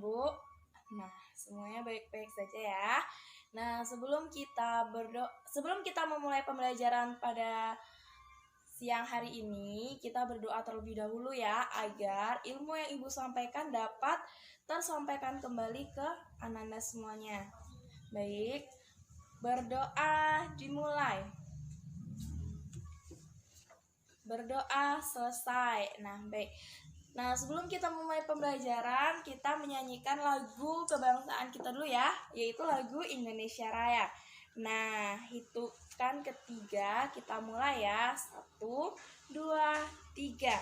Ibu? Nah, semuanya baik-baik saja ya. Nah, sebelum kita memulai pembelajaran pada siang hari ini, kita berdoa terlebih dahulu ya, agar ilmu yang Ibu sampaikan dapat tersampaikan kembali ke anak-anak semuanya. Baik, berdoa dimulai. Berdoa selesai. Nah, sebelum kita memulai pembelajaran, kita menyanyikan lagu kebangsaan kita dulu ya, yaitu lagu Indonesia Raya. Nah, hitungan ketiga kita mulai ya. 1, 2, 3.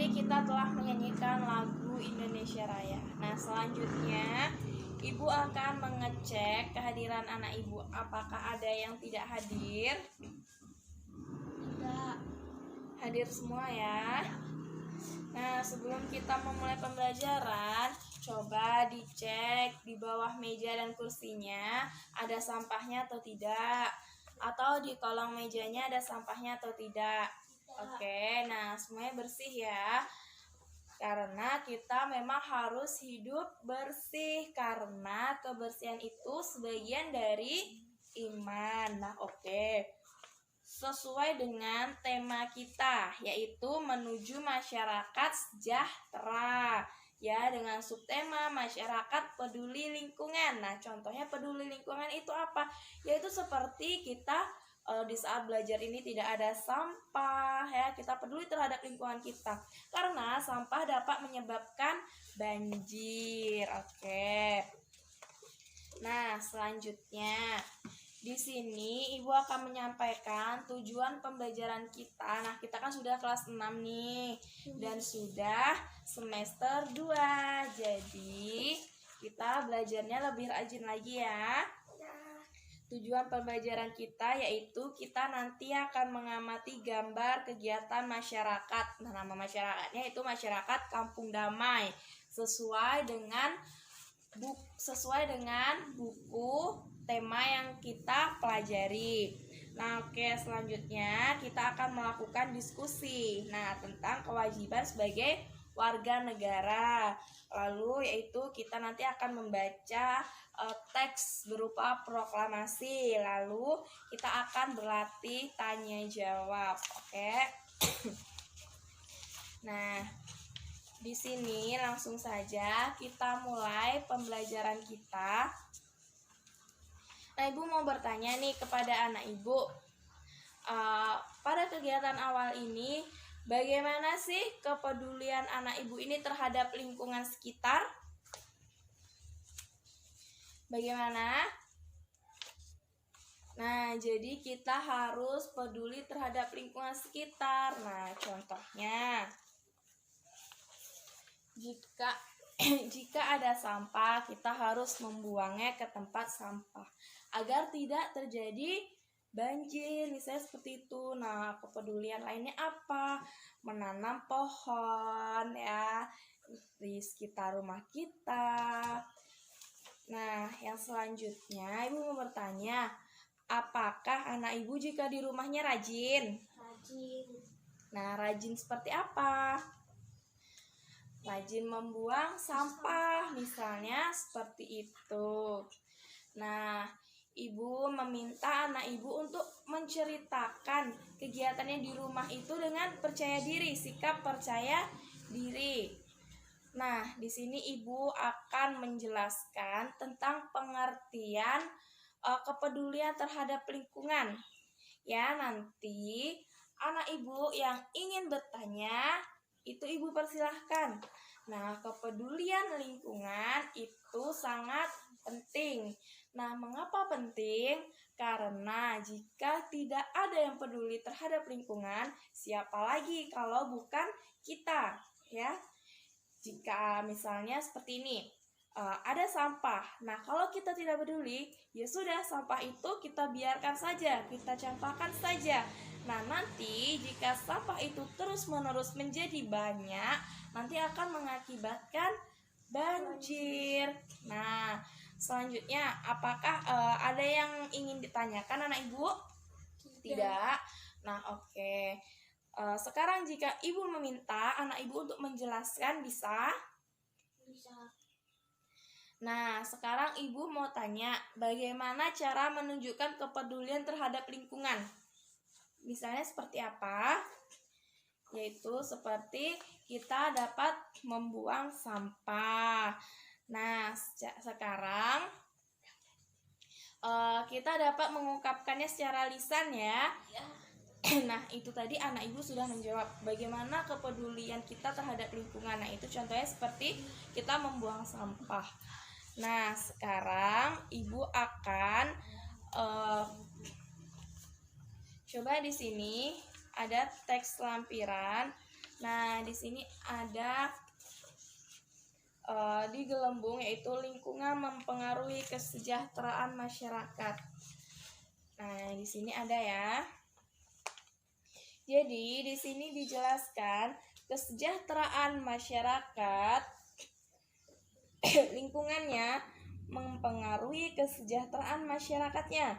Kita telah menyanyikan lagu Indonesia Raya. Nah, selanjutnya Ibu akan mengecek kehadiran anak Ibu. Apakah ada yang tidak hadir? Tidak. Hadir semua ya. Nah, sebelum kita memulai pembelajaran, coba dicek di bawah meja dan kursinya ada sampahnya atau tidak, atau di kolong mejanya ada sampahnya atau tidak. Oke, nah semuanya bersih ya. Karena kita memang harus hidup bersih, karena kebersihan itu sebagian dari iman. Nah, oke. Sesuai dengan tema kita, yaitu menuju masyarakat sejahtera. Ya, dengan subtema masyarakat peduli lingkungan. Nah, contohnya peduli lingkungan itu apa? Yaitu seperti kita di saat belajar ini tidak ada sampah ya, kita peduli terhadap lingkungan kita karena sampah dapat menyebabkan banjir. Oke. Nah, selanjutnya di sini Ibu akan menyampaikan tujuan pembelajaran kita. Nah, kita kan sudah kelas 6 nih dan sudah semester 2. Jadi, kita belajarnya lebih rajin lagi ya. Tujuan pembelajaran kita yaitu kita nanti akan mengamati gambar kegiatan masyarakat. Nah, nama masyarakatnya itu Masyarakat Kampung Damai sesuai dengan buku tema yang kita pelajari. Nah, oke, selanjutnya kita akan melakukan diskusi. Nah, tentang kewajiban sebagai warga negara. Lalu yaitu kita nanti akan membaca teks berupa proklamasi. Lalu kita akan berlatih tanya jawab. Oke. Nah, di sini langsung saja kita mulai pembelajaran kita. Nah, Ibu mau bertanya nih kepada anak Ibu. Pada kegiatan awal ini, bagaimana sih kepedulian anak Ibu ini terhadap lingkungan sekitar? Bagaimana? Nah, jadi kita harus peduli terhadap lingkungan sekitar. Nah, contohnya Jika jika ada sampah, kita harus membuangnya ke tempat sampah agar tidak terjadi banjir, misalnya seperti itu. Nah, kepedulian lainnya apa? Menanam pohon ya di sekitar rumah kita. Nah, yang selanjutnya Ibu mau bertanya, apakah anak Ibu jika di rumahnya rajin? Rajin. Nah, rajin seperti apa? Rajin membuang sampah, misalnya seperti itu. Nah, Ibu meminta anak Ibu untuk menceritakan kegiatannya di rumah itu dengan percaya diri, sikap percaya diri. Nah, di sini Ibu akan menjelaskan tentang pengertian kepedulian terhadap lingkungan. Ya, nanti anak Ibu yang ingin bertanya, itu Ibu persilahkan. Nah, kepedulian lingkungan itu sangat penting. Nah, mengapa penting? Karena jika tidak ada yang peduli terhadap lingkungan, siapa lagi kalau bukan kita, ya? Jika misalnya seperti ini, ada sampah. Nah, kalau kita tidak peduli, ya sudah, sampah itu kita biarkan saja, kita campakkan saja. Nah, nanti jika sampah itu terus-menerus menjadi banyak, nanti akan mengakibatkan banjir. Nah, selanjutnya, apakah ada yang ingin ditanyakan anak Ibu? Tidak. Nah, oke. Sekarang jika Ibu meminta anak Ibu untuk menjelaskan, bisa? Bisa. Nah, sekarang Ibu mau tanya, bagaimana cara menunjukkan kepedulian terhadap lingkungan? Misalnya seperti apa? Yaitu seperti kita dapat membuang sampah. Nah, sekarang kita dapat mengungkapkannya secara lisan ya. Nah, itu tadi anak Ibu sudah menjawab bagaimana kepedulian kita terhadap lingkungan. Nah, itu contohnya seperti kita membuang sampah. Nah, sekarang Ibu akan coba di sini ada teks lampiran. Nah, di sini ada di gelembung, yaitu lingkungan mempengaruhi kesejahteraan masyarakat. Nah, di sini ada ya. Jadi, di sini dijelaskan kesejahteraan masyarakat lingkungannya mempengaruhi kesejahteraan masyarakatnya.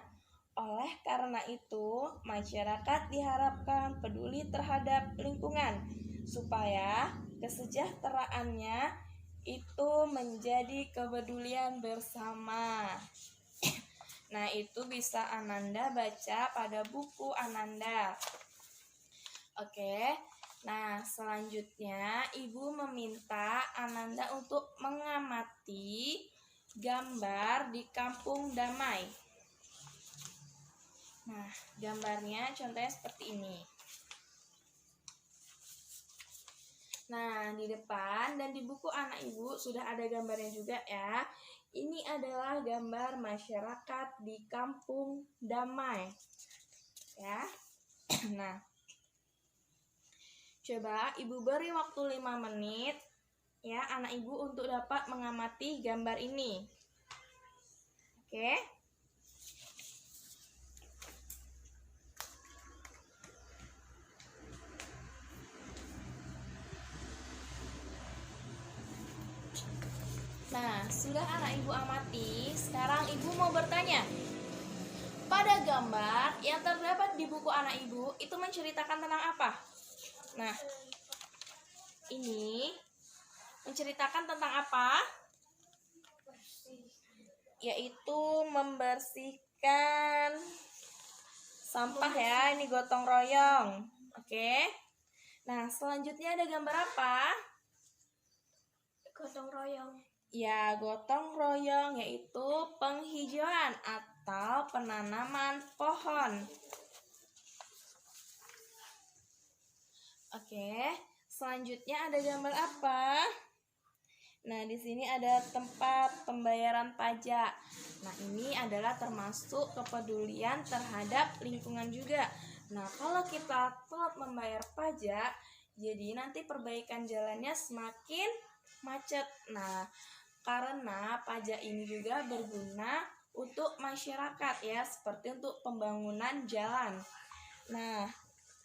Oleh karena itu, masyarakat diharapkan peduli terhadap lingkungan supaya kesejahteraannya itu menjadi kepedulian bersama. Nah, itu bisa Ananda baca pada buku Ananda. Oke. Nah, selanjutnya Ibu meminta Ananda untuk mengamati gambar di Kampung Damai. Nah, gambarnya contohnya seperti ini. Nah, di depan dan di buku anak Ibu sudah ada gambarnya juga ya. Ini adalah gambar masyarakat di Kampung Damai. Ya. Nah, coba Ibu beri waktu 5 menit ya anak Ibu untuk dapat mengamati gambar ini. Oke. Nah, sudah anak Ibu amati, sekarang Ibu mau bertanya. Pada gambar yang terdapat di buku anak Ibu, itu menceritakan tentang apa? Nah, ini menceritakan tentang apa? Yaitu membersihkan sampah ya, ini gotong royong. Oke. Nah, selanjutnya ada gambar apa? Gotong royong. Ya, gotong royong yaitu penghijauan atau penanaman pohon. Oke, selanjutnya ada gambar apa? Nah, di sini ada tempat pembayaran pajak. Nah, ini adalah termasuk kepedulian terhadap lingkungan juga. Nah, kalau kita telat membayar pajak, jadi nanti perbaikan jalannya semakin macet. Nah, karena pajak ini juga berguna untuk masyarakat ya, seperti untuk pembangunan jalan. Nah,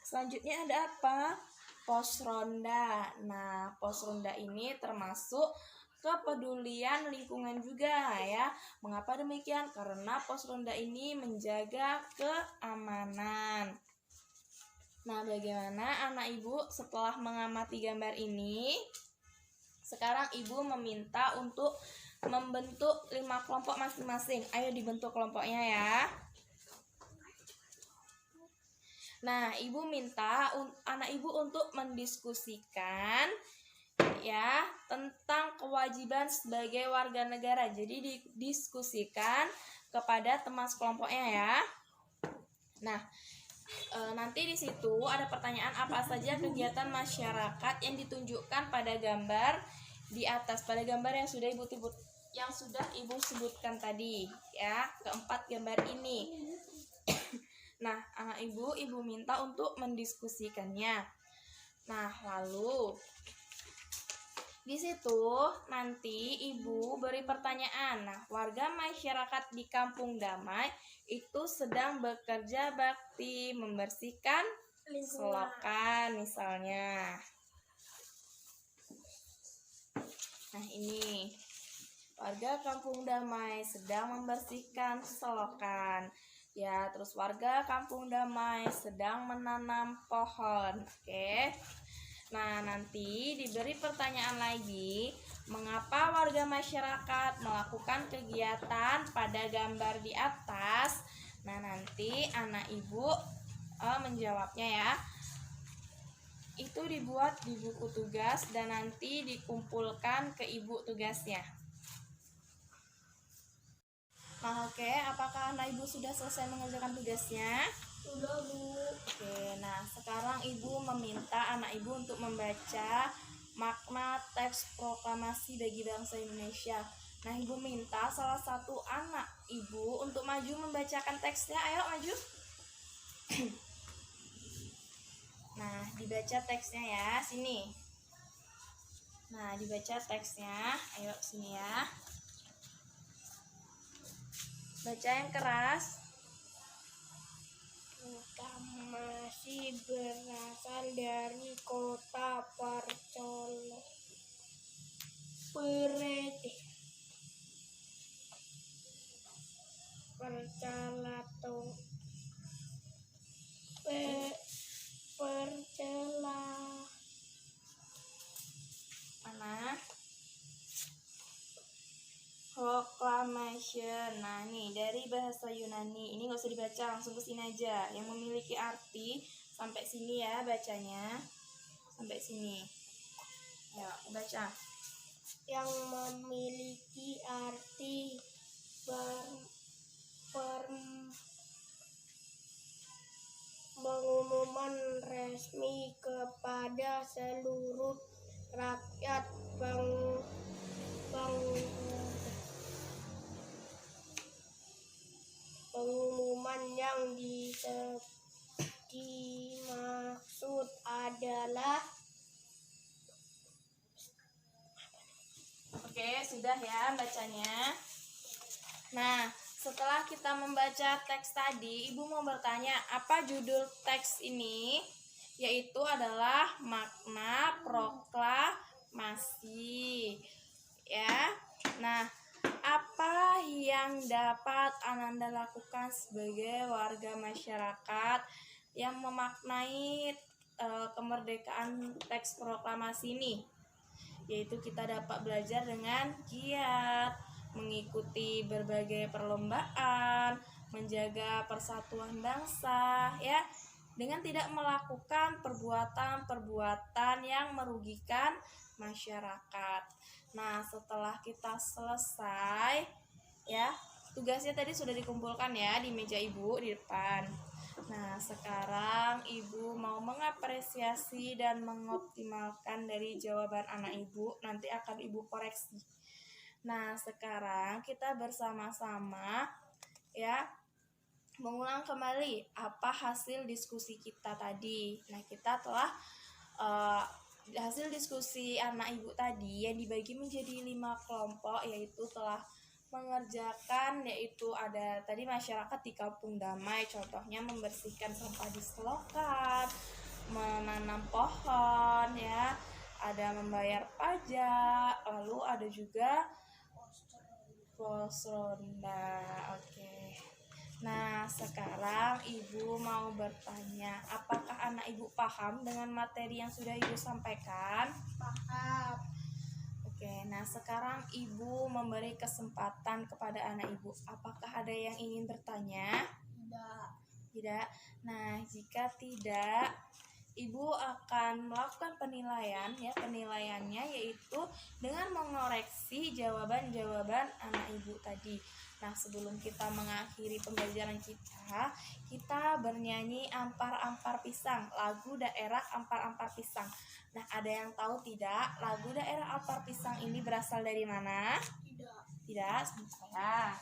selanjutnya ada apa? Pos ronda. Nah, pos ronda ini termasuk kepedulian lingkungan juga ya. Mengapa demikian? Karena pos ronda ini menjaga keamanan. Nah, bagaimana anak ibu setelah mengamati gambar ini? Sekarang ibu meminta untuk membentuk 5 kelompok masing-masing. Ayo dibentuk kelompoknya ya. Nah, ibu minta anak ibu untuk mendiskusikan ya tentang kewajiban sebagai warga negara. Jadi didiskusikan kepada teman sekelompoknya ya. Nah, nanti di situ ada pertanyaan apa saja kegiatan masyarakat yang ditunjukkan pada gambar di atas, pada gambar yang sudah ibu sebutkan tadi ya, keempat gambar ini. Nah, anak ibu minta untuk mendiskusikannya. Nah, lalu di situ nanti ibu beri pertanyaan. Nah, warga masyarakat di Kampung Damai itu sedang bekerja bakti membersihkan selokan misalnya. Nah, ini warga Kampung Damai sedang membersihkan selokan. Ya, terus warga Kampung Damai sedang menanam pohon. Oke. Nah, nanti diberi pertanyaan lagi, mengapa warga masyarakat melakukan kegiatan pada gambar di atas? Nah, nanti anak ibu menjawabnya ya. Itu dibuat di buku tugas dan nanti dikumpulkan ke ibu tugasnya. Nah, oke, apakah anak ibu sudah selesai mengerjakan tugasnya? Sudah, Bu. Oke, nah sekarang ibu meminta anak ibu untuk membaca makna teks proklamasi bagi bangsa Indonesia. Nah, ibu minta salah satu anak ibu untuk maju membacakan teksnya. Ayo maju. Nah, dibaca teksnya ya, sini. Nah, dibaca teksnya. Ayo sini ya. Baca yang keras. Proklamasi berasal dari kota Mana? Proclamation. Nah, nih dari bahasa Yunani. Ini nggak usah dibaca, langsung ke sini aja. Yang memiliki arti sampai sini ya bacanya. Sampai sini. Ayo, baca. yang memiliki arti pengumuman resmi kepada seluruh rakyat pengumuman yang dimaksud adalah Oke, sudah ya bacanya. Nah, setelah kita membaca teks tadi, Ibu mau bertanya, apa judul teks ini? Yaitu adalah makna proklamasi. Ya. Nah, apa yang dapat Ananda lakukan sebagai warga masyarakat yang memaknai kemerdekaan teks proklamasi ini? Yaitu kita dapat belajar dengan giat, mengikuti berbagai perlombaan, menjaga persatuan bangsa, ya, dengan tidak melakukan perbuatan-perbuatan yang merugikan masyarakat. Nah, setelah kita selesai, ya, tugasnya tadi sudah dikumpulkan ya di meja ibu di depan. Nah, sekarang ibu mau mengapresiasi dan mengoptimalkan dari jawaban anak ibu. Nanti akan ibu koreksi. Nah, sekarang kita bersama-sama ya mengulang kembali apa hasil diskusi kita tadi. Nah, kita telah hasil diskusi anak ibu tadi yang dibagi menjadi 5 kelompok, yaitu telah mengerjakan, yaitu ada tadi masyarakat di kampung damai, contohnya membersihkan sampah di selokan, menanam pohon ya, ada membayar pajak, lalu ada juga pos ronda. Oke. Nah, sekarang ibu mau bertanya, apakah anak ibu paham dengan materi yang sudah ibu sampaikan? Paham. Oke, nah sekarang ibu memberi kesempatan kepada anak ibu. Apakah ada yang ingin bertanya? Tidak. Tidak. Nah, jika tidak, ibu akan melakukan penilaian ya. Penilaiannya yaitu dengan mengoreksi jawaban-jawaban anak ibu tadi. Nah, sebelum kita mengakhiri pembelajaran kita bernyanyi Ampar-Ampar Pisang, lagu daerah Ampar-Ampar Pisang. Nah, ada yang tahu tidak lagu daerah Ampar Pisang ini berasal dari mana? Tidak. Tidak, sebentar.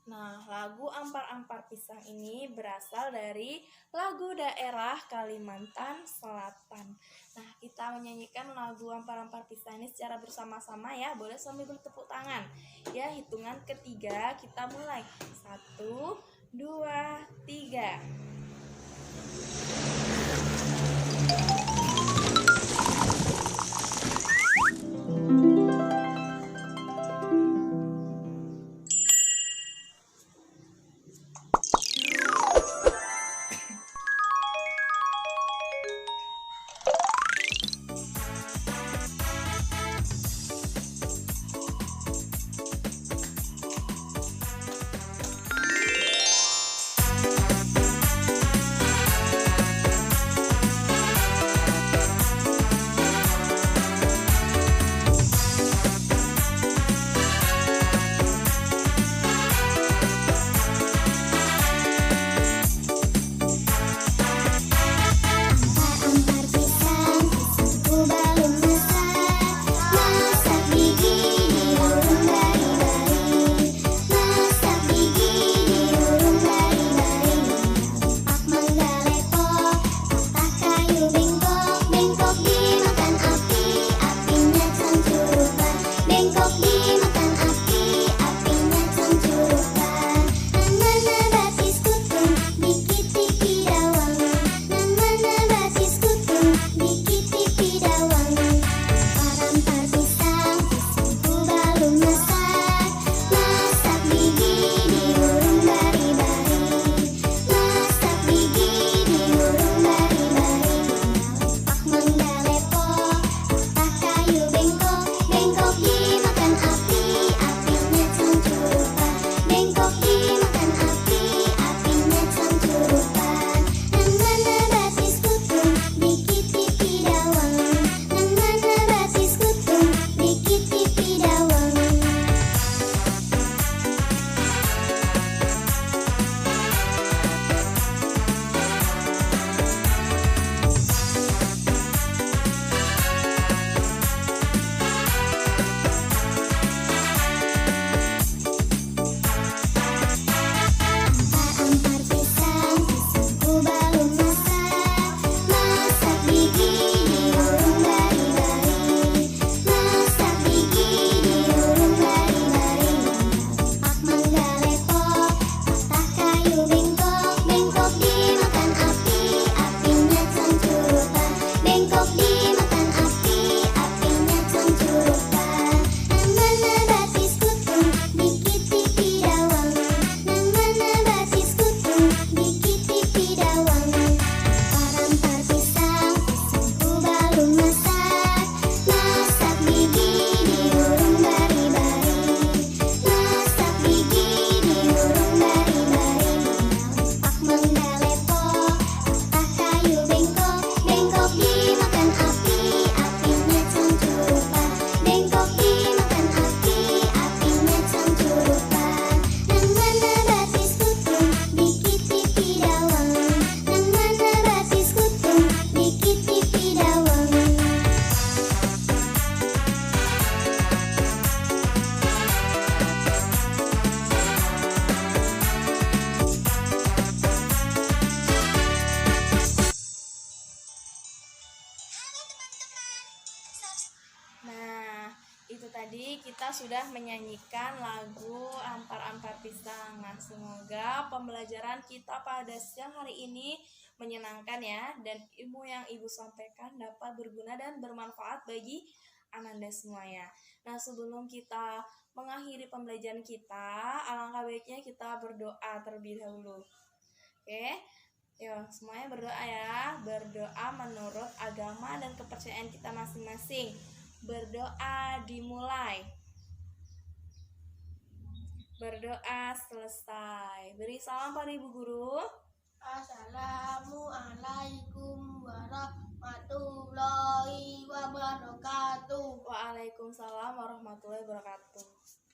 Nah, lagu Ampar-Ampar Pisang ini berasal dari lagu daerah Kalimantan Selatan. Nah, kita menyanyikan lagu Ampar-Ampar Pisang ini secara bersama-sama ya. Boleh sambil bertepuk tangan. Ya, hitungan ketiga kita mulai. 1, 2, 3. kita sudah menyanyikan lagu Ampar-Ampar Pisang. Nah, semoga pembelajaran kita pada siang hari ini menyenangkan ya, dan ilmu yang Ibu sampaikan dapat berguna dan bermanfaat bagi Ananda semuanya. Nah, sebelum kita mengakhiri pembelajaran kita, alangkah baiknya kita berdoa terlebih dahulu. Oke, yuk semuanya berdoa ya. Berdoa menurut agama dan kepercayaan kita masing-masing. Berdoa dimulai. Berdoa selesai. Beri salam pada Ibu Guru. Assalamualaikum warahmatullahi wabarakatuh. Waalaikumsalam warahmatullahi wabarakatuh.